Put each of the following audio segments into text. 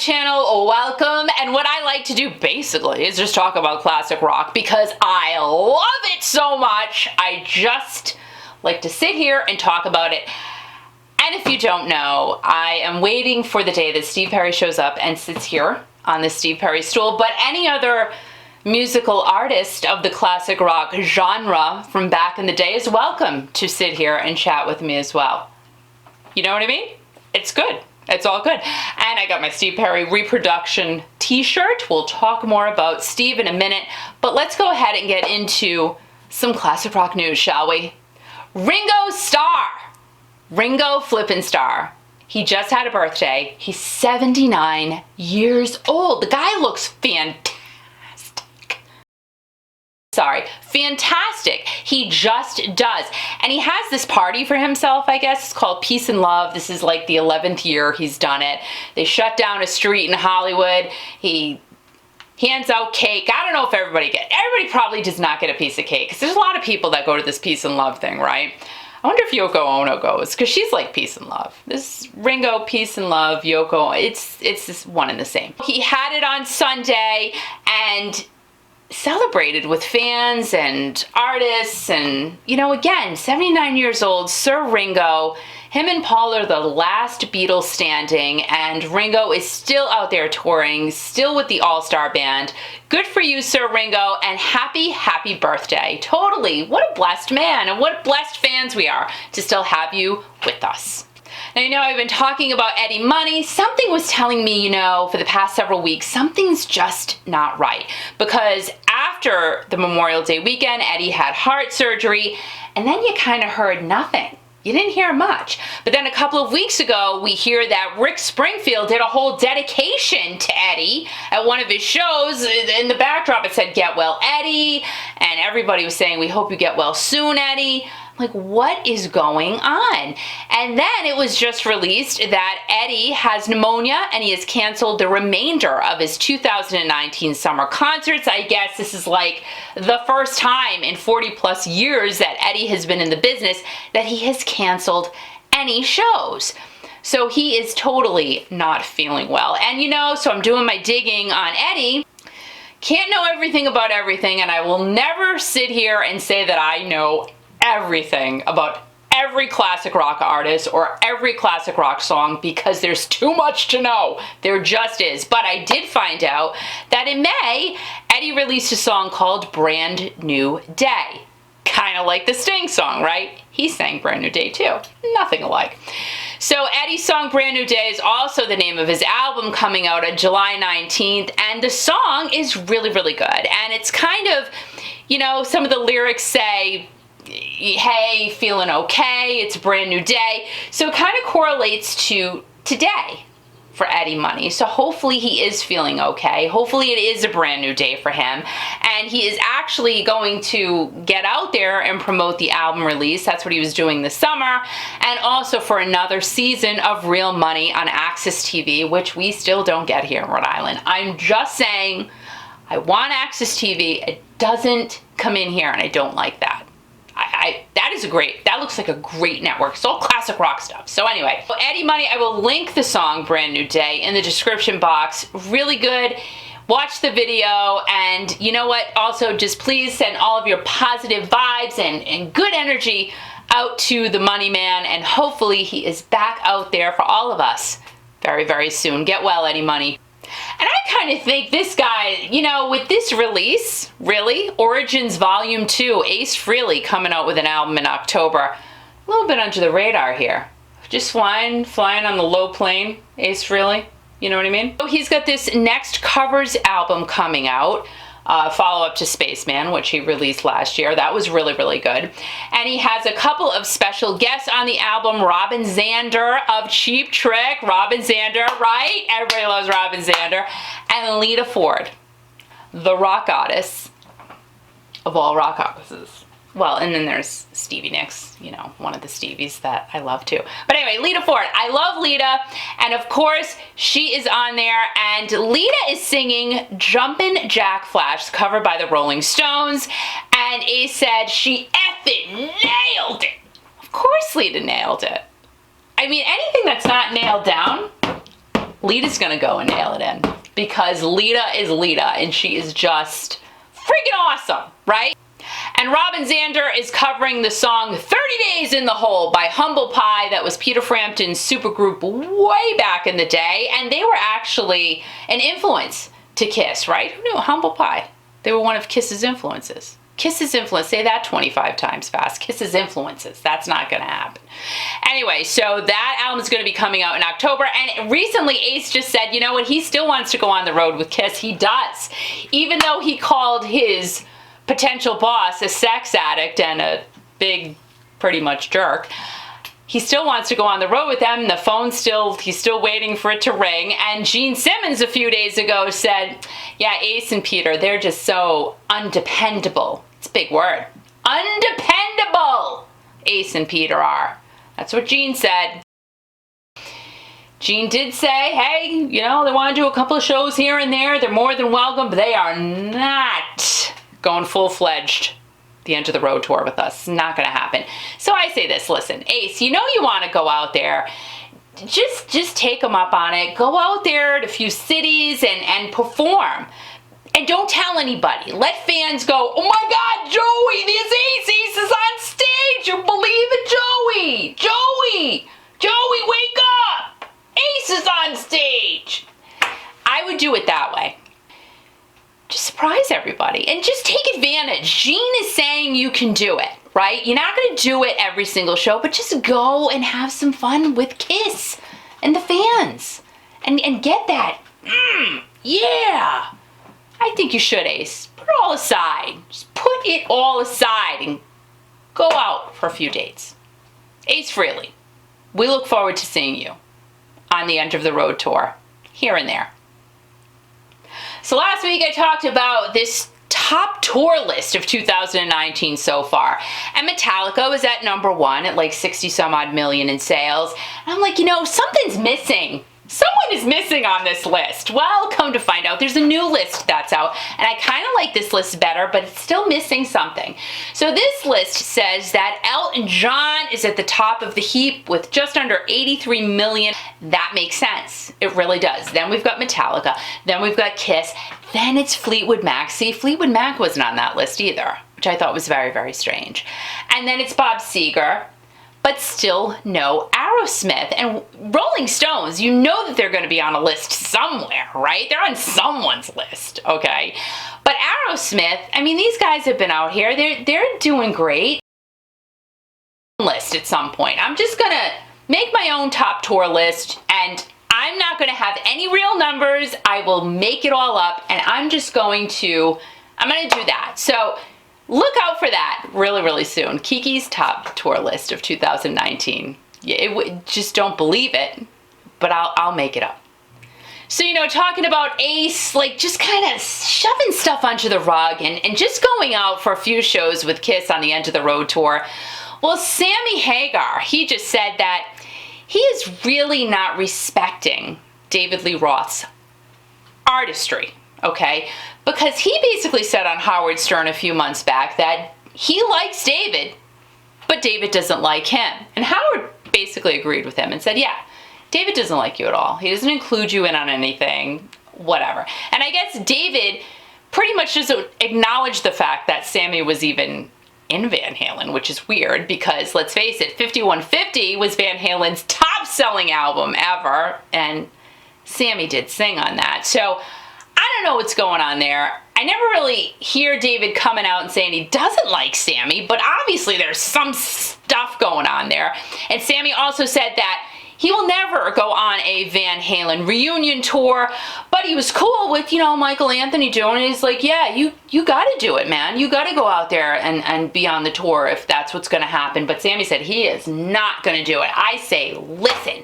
channel, welcome. And what I like to do basically is just talk about classic rock because I love it so much. I just like to sit here and talk about it. And if you don't know, I am waiting for the day that Steve Perry shows up and sits here on the Steve Perry stool. But any other musical artist of the classic rock genre from back in the day is welcome to sit here and chat with me as well. You know what I mean? It's good. It's all good. And I got my Steve Perry reproduction t-shirt. We'll talk more about Steve in a minute, but let's go ahead and get into some classic rock news, shall we? Ringo Starr. Ringo flippin' Starr. He just had a birthday. He's 79 years old. The guy looks fantastic. Fantastic. He just does. And he has this party for himself, I guess. It's called Peace and Love. This is like the 11th year he's done it. They shut down a street in Hollywood. He hands out cake. I don't know if everybody probably does not get a piece of cake because there's a lot of people that go to this Peace and Love thing, right? I wonder if Yoko Ono goes because she's like Peace and Love. This Ringo, Peace and Love, Yoko, it's this one and the same. He had it on Sunday and celebrated with fans and artists and, you know, again, 79 years old, Sir Ringo. Him and Paul are the last Beatles standing, and Ringo is still out there touring, still with the All-Star Band. Good for you, Sir Ringo, and happy, happy birthday. Totally. What a blessed man, and what blessed fans we are to still have you with us. Now, you know, I've been talking about Eddie Money. Something was telling me, you know, for the past several weeks, something's just not right. Because after the Memorial Day weekend, Eddie had heart surgery, and then you kind of heard nothing. You didn't hear much. But then a couple of weeks ago, we hear that Rick Springfield did a whole dedication to Eddie at one of his shows. In the backdrop, it said, "Get well, Eddie." And everybody was saying, "We hope you get well soon, Eddie." Like, what is going on? And then it was just released that Eddie has pneumonia and he has canceled the remainder of his 2019 summer concerts. I guess this is like the first time in 40 plus years that Eddie has been in the business that he has canceled any shows. So he is totally not feeling well. And you know, so I'm doing my digging on Eddie. Can't know everything about everything, and I will never sit here and say that I know everything about every classic rock artist or every classic rock song because there's too much to know. There just is. But I did find out that in May, Eddie released a song called Brand New Day. Kind of like the Sting song, right? He sang Brand New Day too. Nothing alike. So Eddie's song Brand New Day is also the name of his album coming out on July 19th. And the song is really, really good. And it's kind of, you know, some of the lyrics say, "Hey, feeling okay, it's a brand new day." So it kind of correlates to today for Eddie Money. So hopefully he is feeling okay. Hopefully it is a brand new day for him. And he is actually going to get out there and promote the album release. That's what he was doing this summer. And also for another season of Real Money on Access TV, which we still don't get here in Rhode Island. I'm just saying, I want Access TV. It doesn't come in here and I don't like that. That looks like a great network. It's all classic rock stuff. So anyway, Eddie Money, I will link the song Brand New Day in the description box. Really good. Watch the video, and you know what? Also, just please send all of your positive vibes and good energy out to the Money Man, and hopefully he is back out there for all of us very, very soon. Get well, Eddie Money. And I kind of think this guy, you know, with this release, really, Origins Volume 2, Ace Frehley coming out with an album in October. A little bit under the radar here. Just flying on the low plane, Ace Frehley. You know what I mean? So he's got this next covers album coming out. Follow-up to Spaceman, which he released last year. That was really, really good. And he has a couple of special guests on the album. Robin Zander of Cheap Trick. Robin Zander, right? Everybody loves Robin Zander. And Lita Ford, the rock goddess of all rock goddesses. Well, and then there's Stevie Nicks, you know, one of the Stevies that I love too. But anyway, Lita Ford. I love Lita. And of course, she is on there. And Lita is singing Jumpin' Jack Flash, covered by the Rolling Stones. And Ace said she effing nailed it. Of course Lita nailed it. I mean, anything that's not nailed down, Lita's gonna go and nail it in, because Lita is Lita, and she is just freaking awesome, right? And Robin Zander is covering the song 30 Days in the Hole by Humble Pie. That was Peter Frampton's supergroup way back in the day, and they were actually an influence to Kiss, right? Who knew? Humble Pie. They were one of Kiss's influences. Kiss's influence, say that 25 times fast. Kiss's influences, that's not gonna happen. Anyway, so that album is gonna be coming out in October, and recently Ace just said, you know what, he still wants to go on the road with Kiss. He does. Even though he called his potential boss a sex addict and a big, pretty much jerk, he still wants to go on the road with them. The phone's he's still waiting for it to ring. And Gene Simmons a few days ago said, yeah, Ace and Peter, they're just so undependable. It's a big word. Undependable, Ace and Peter are. That's what Gene said. Gene did say, hey, you know, they want to do a couple of shows here and there. They're more than welcome, but they are not going full-fledged the End of the Road tour with us. It's not going to happen. So I say this, listen, Ace, you know you want to go out there. Just take them up on it. Go out there to a few cities and perform. And don't tell anybody. Let fans go, oh my God, Joey, there's Ace. Ace is on stage. You believe it, Joey? Joey, wake up. Ace is on stage. I would do it that way. Just surprise everybody and just take advantage. Gene is saying you can do it, right? You're not going to do it every single show, but just go and have some fun with Kiss and the fans and get that. Yeah. I think you should, Ace. Put it all aside. Just put it all aside and go out for a few dates. Ace Frehley, we look forward to seeing you on the End of the Road tour, here and there. So last week I talked about this top tour list of 2019 so far, and Metallica was at number 1 at like 60 some odd million in sales. And I'm like, you know, something's missing. Someone is missing on this list. Well, come to find out, there's a new list that's out, and I kind of like this list better, but it's still missing something. So this list says that Elton John is at the top of the heap with just under 83 million. That makes sense. It really does. Then we've got Metallica. Then we've got Kiss. Then it's Fleetwood Mac. See, Fleetwood Mac wasn't on that list either, which I thought was very, very strange. And then it's Bob Seger. But still no Aerosmith. And Rolling Stones, you know that they're going to be on a list somewhere, right? They're on someone's list, okay? But Aerosmith, I mean, these guys have been out here. They're doing great. List at some point. I'm just going to make my own top tour list, and I'm not going to have any real numbers. I will make it all up, and I'm going to do that. So look out for that really, really soon. Kiki's top tour list of 2019. Just don't believe it, but I'll make it up. So, you know, talking about Ace, like just kind of shoving stuff onto the rug and just going out for a few shows with Kiss on the End of the Road tour. Well, Sammy Hagar, he just said that he is really not respecting David Lee Roth's artistry, okay? Because he basically said on Howard Stern a few months back that he likes David, but David doesn't like him. And Howard basically agreed with him and said, yeah, David doesn't like you at all. He doesn't include you in on anything, whatever. And I guess David pretty much doesn't acknowledge the fact that Sammy was even in Van Halen, which is weird because, let's face it, 5150 was Van Halen's top-selling album ever, and Sammy did sing on that. So I don't know what's going on there. I never really hear David coming out and saying he doesn't like Sammy, but obviously there's some stuff going on there. And Sammy also said that he will never go on a Van Halen reunion tour, but he was cool with, you know, Michael Anthony doing it. He's like, yeah, you got to do it, man. You got to go out there and be on the tour if that's what's going to happen. But Sammy said he is not going to do it. I say, listen,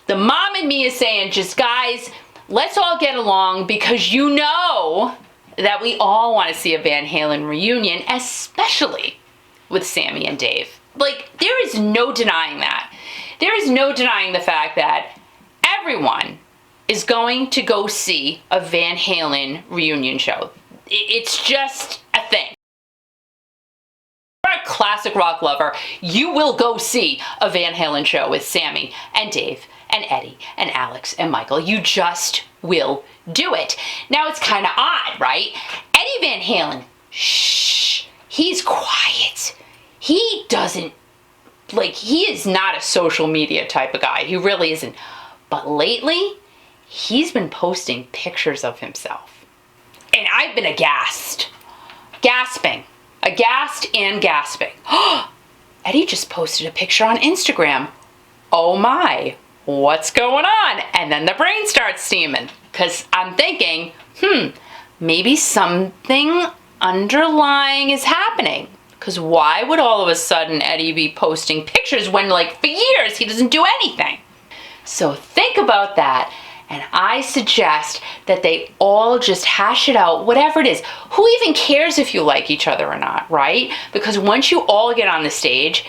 the mom in me is saying, just guys, let's all get along, because you know that we all want to see a Van Halen reunion, especially with Sammy and Dave. Like, there is no denying that. There is no denying the fact that everyone is going to go see a Van Halen reunion show. It's just a thing. If you're a classic rock lover, you will go see a Van Halen show with Sammy and Dave and Eddie and Alex and Michael. You just will do it. Now it's kind of odd, right? Eddie Van Halen, shh, he's quiet. He doesn't, he is not a social media type of guy. He really isn't. But lately, he's been posting pictures of himself. And I've been aghast. Gasping. Aghast and gasping. Eddie just posted a picture on Instagram. Oh my, what's going on? And then the brain starts steaming. Because I'm thinking, maybe something underlying is happening. Because why would all of a sudden Eddie be posting pictures when, for years, he doesn't do anything? So think about that, and I suggest that they all just hash it out, whatever it is. Who even cares if you like each other or not, right? Because once you all get on the stage,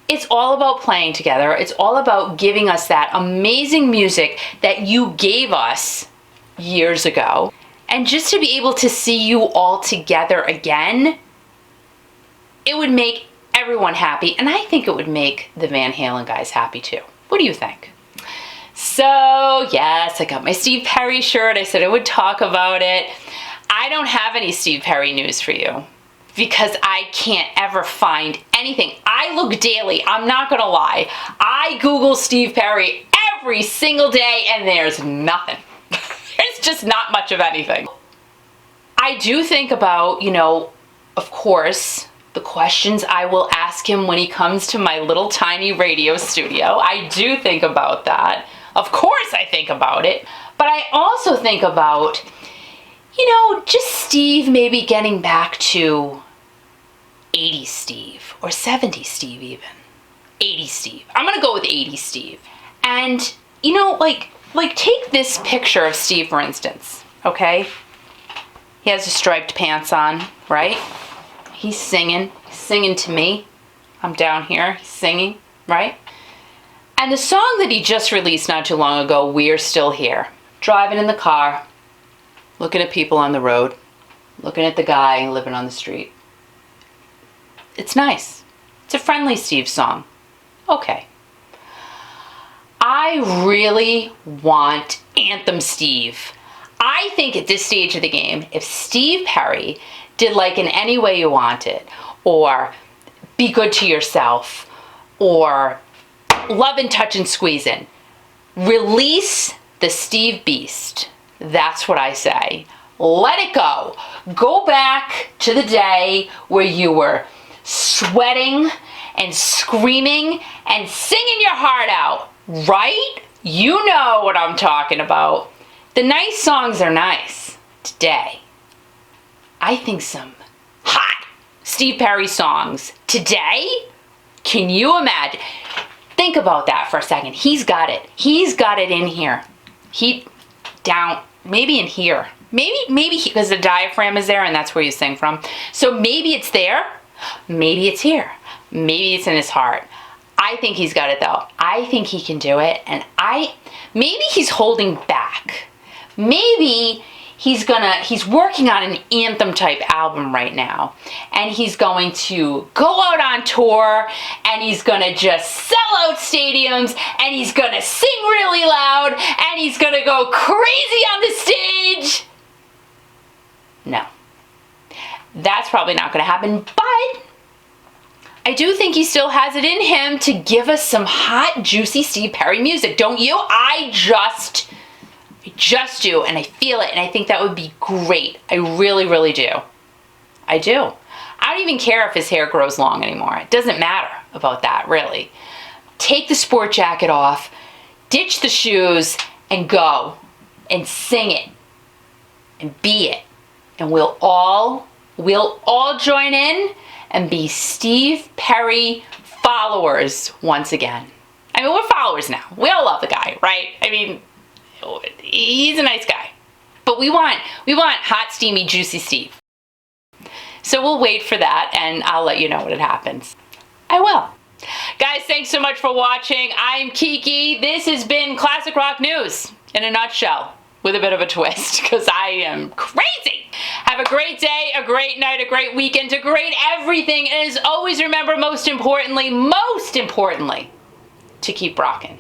it's all about playing together. It's all about giving us that amazing music that you gave us years ago. And just to be able to see you all together again, it would make everyone happy, and I think it would make the Van Halen guys happy too. What do you think? So, yes, I got my Steve Perry shirt. I said I would talk about it. I don't have any Steve Perry news for you because I can't ever find anything. I look daily. I'm not going to lie. I Google Steve Perry every single day, and there's nothing. There's just not much of anything. I do think about, of course, the questions I will ask him when he comes to my little tiny radio studio. I do think about that. Of course I think about it. But I also think about, just Steve maybe getting back to 80s Steve or 70s Steve even. 80s Steve. I'm going to go with 80s Steve. And, take this picture of Steve, for instance, okay? He has the striped pants on, right? He's singing to me. I'm down here, he's singing, right? And the song that he just released not too long ago, We're Still Here. Driving in the car, looking at people on the road, looking at the guy living on the street. It's nice. It's a friendly Steve song. Okay. I really want Anthem Steve. I think at this stage of the game, if Steve Perry did In Any Way You Want It, or Be Good to Yourself, or Lovin', Touchin', Squeezin', release the Steve Beast. That's what I say. Let it go. Go back to the day where you were sweating and screaming and singing your heart out, right? You know what I'm talking about. The nice songs are nice today. I think some hot Steve Perry songs today, can you imagine? Think about that for a second. He's got it. He's got it in here. Maybe in here. Maybe because the diaphragm is there and that's where you sing from. So maybe it's there. Maybe it's here. Maybe it's in his heart. I think he's got it though. I think he can do it. And maybe he's holding back. Maybe he's working on an anthem type album right now, and he's going to go out on tour, and he's gonna just sell out stadiums, and he's gonna sing really loud, and he's gonna go crazy on the stage. No, that's probably not gonna happen, but I do think he still has it in him to give us some hot, juicy Steve Perry music, don't you? I just do, and I feel it, and I think that would be great. I really, really do. I do. I don't even care if his hair grows long anymore. It doesn't matter about that, really. Take the sport jacket off, ditch the shoes, and go and sing it and be it. And we'll all join in and be Steve Perry followers once again. I mean, we're followers now. We all love the guy, right? I mean, he's a nice guy. But we want hot, steamy, juicy Steve. So we'll wait for that, and I'll let you know when it happens. I will. Guys, thanks so much for watching. I'm Kiki. This has been Classic Rock News in a nutshell, with a bit of a twist, because I am crazy. Have a great day, a great night, a great weekend, a great everything. And as always, remember, most importantly, to keep rocking.